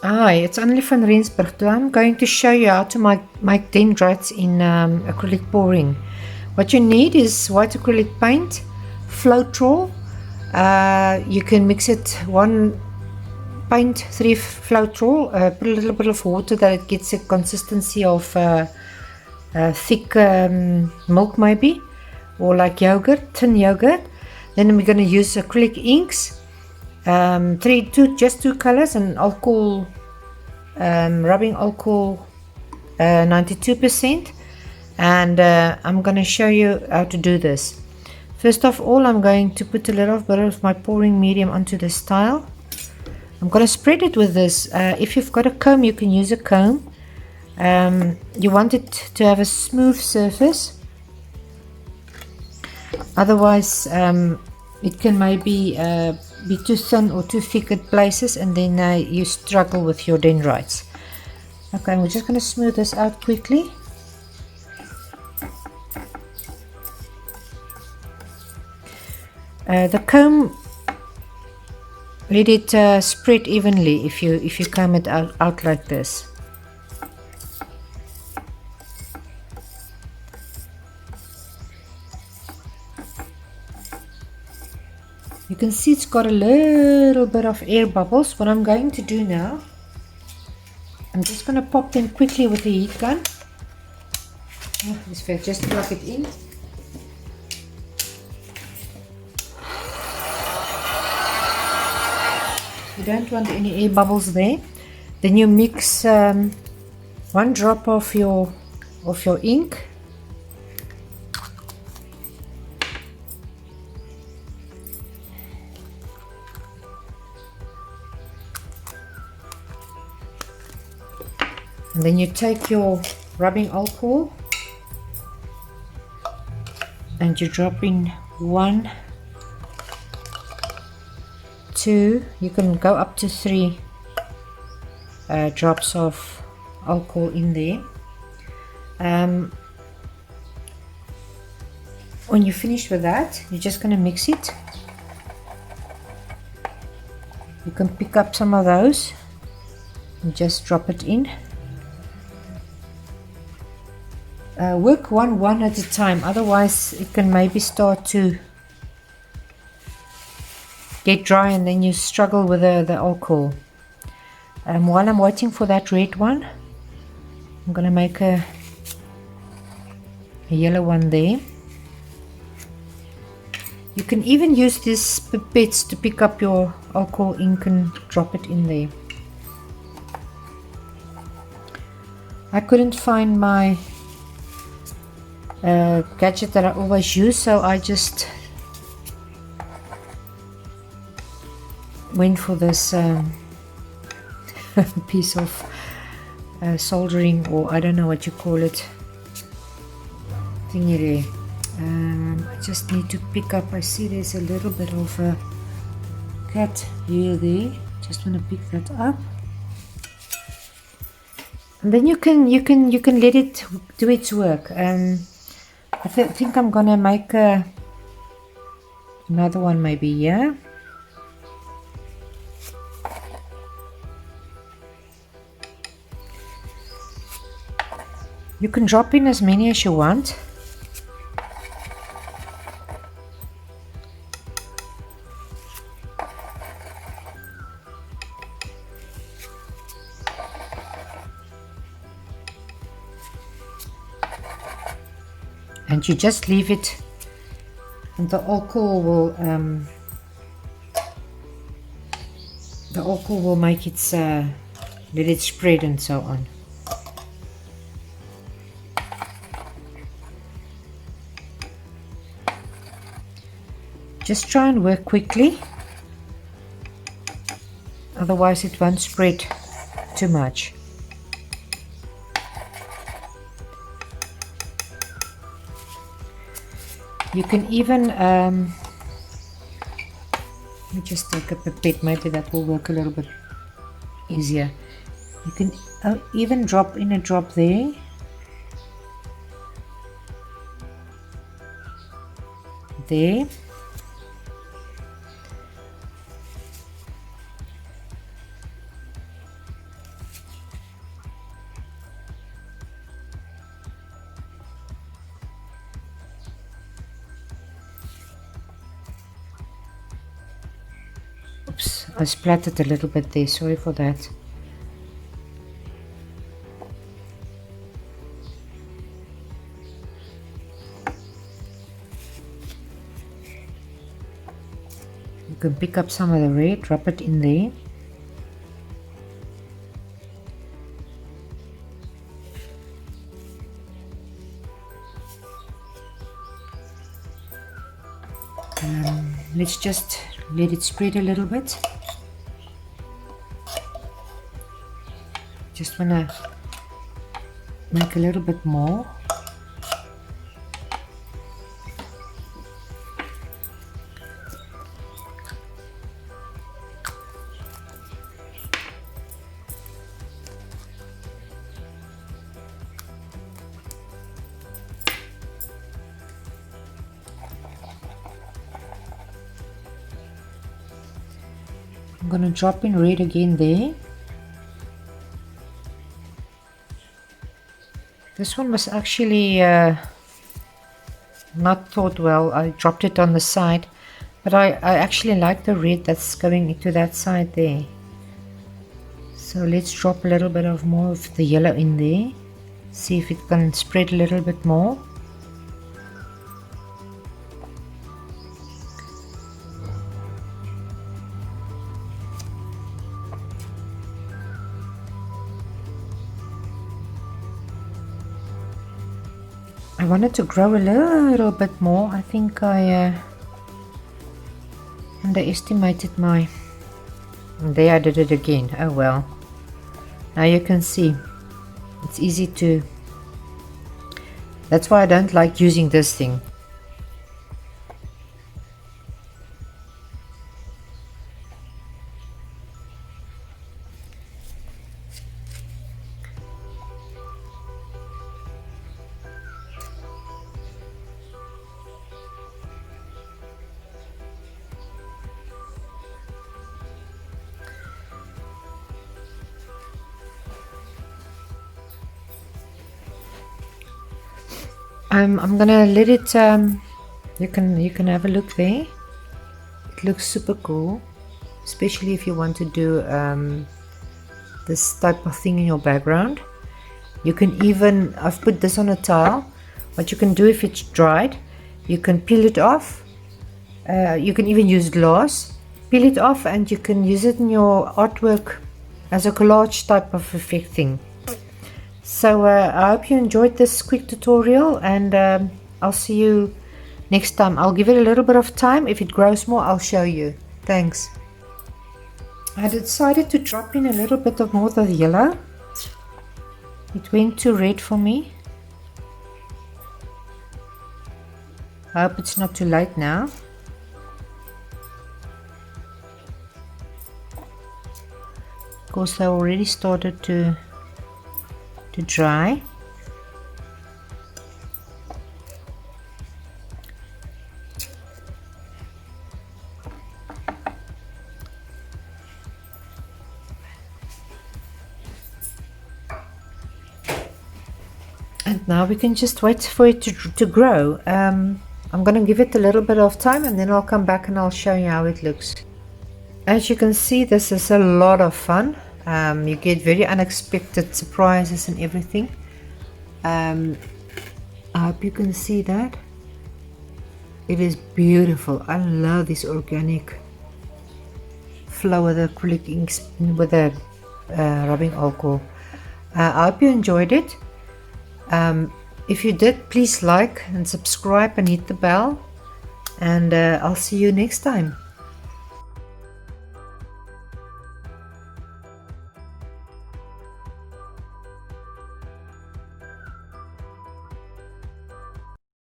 Hi, it's Annelie van Rensburg. Today I'm going to show you how to make dendrites in acrylic pouring. What you need is white acrylic paint, Floetrol. You can mix it 1 pint, 3 Floetrol, put a little bit of water that it gets a consistency of thick milk maybe, or like yogurt, tin yogurt. Then we're going to use acrylic inks, just two colors, and alcohol, rubbing alcohol 92%, and I'm going to show you how to do this. First of all, I'm going to put a little bit of my pouring medium onto this tile. I'm going to spread it with this. If you've got a comb, you can use a comb. You want it to have a smooth surface, otherwise it can maybe be too thin or too thick at places, and then you struggle with your dendrites. Okay, we're just going to smooth this out quickly. The comb, let it spread evenly if you comb it out like this. You can see it's got a little bit of air bubbles. What I'm going to do now, I'm just going to pop them quickly with the heat gun. Just plug it in. You don't want any air bubbles there. Then you mix 1 drop of your ink. And then you take your rubbing alcohol and you drop in 1, 2, you can go up to 3 drops of alcohol in there. When you finish with that, you're just going to mix it. You can pick up some of those and just drop it in. Work one at a time, otherwise it can maybe start to get dry and then you struggle with the alcohol. While I'm waiting for that red one, I'm going to make a yellow one there. You can even use these pipettes to pick up your alcohol ink and drop it in there. I couldn't find my gadget that I always use, so I just went for this piece of soldering, or I don't know what you call it, thingy there. I just need to pick up, I see there's a little bit of a cat here there, just want to pick that up. And then you can let it do its work. I think I'm gonna make another one maybe here. You can drop in as many as you want. And you just leave it, and the alcohol will make it let it spread and so on. Just try and work quickly, otherwise it won't spread too much. You can even, let me just take a pipette, maybe that will work a little bit easier. You can even drop in a drop there. There. I splattered a little bit there, sorry for that. You can pick up some of the red, drop it in there. Let's just let it spread a little bit. Just want to make a little bit more. I'm going to drop in red again there. This one was actually not thought well. I dropped it on the side, but I actually like the red that's going into that side there. So let's drop a little bit of more of the yellow in there. See if it can spread a little bit more. I wanted to grow a little bit more. I think I underestimated my... There I did it again. Oh well. Now you can see. It's easy to... That's why I don't like using this thing. I'm gonna let it, you can have a look there. It looks super cool, especially if you want to do this type of thing in your background. You can even, I've put this on a tile. What you can do if it's dried, you can peel it off. You can even use glass, peel it off, and you can use it in your artwork as a collage type of effect thing. So I hope you enjoyed this quick tutorial, and I'll see you next time. I'll give it a little bit of time. If it grows more, I'll show you. Thanks. I decided to drop in a little bit of more of the yellow. It went too red for me. I hope it's not too late now. Of course, they already started to dry. And now we can just wait for it to grow. I'm going to give it a little bit of time, and then I'll come back and I'll show you how it looks. As you can see, this is a lot of fun. You get very unexpected surprises and everything. I hope you can see that. It is beautiful. I love this organic flow with the acrylic inks with the rubbing alcohol. I hope you enjoyed it. If you did, please like and subscribe and hit the bell, and I'll see you next time.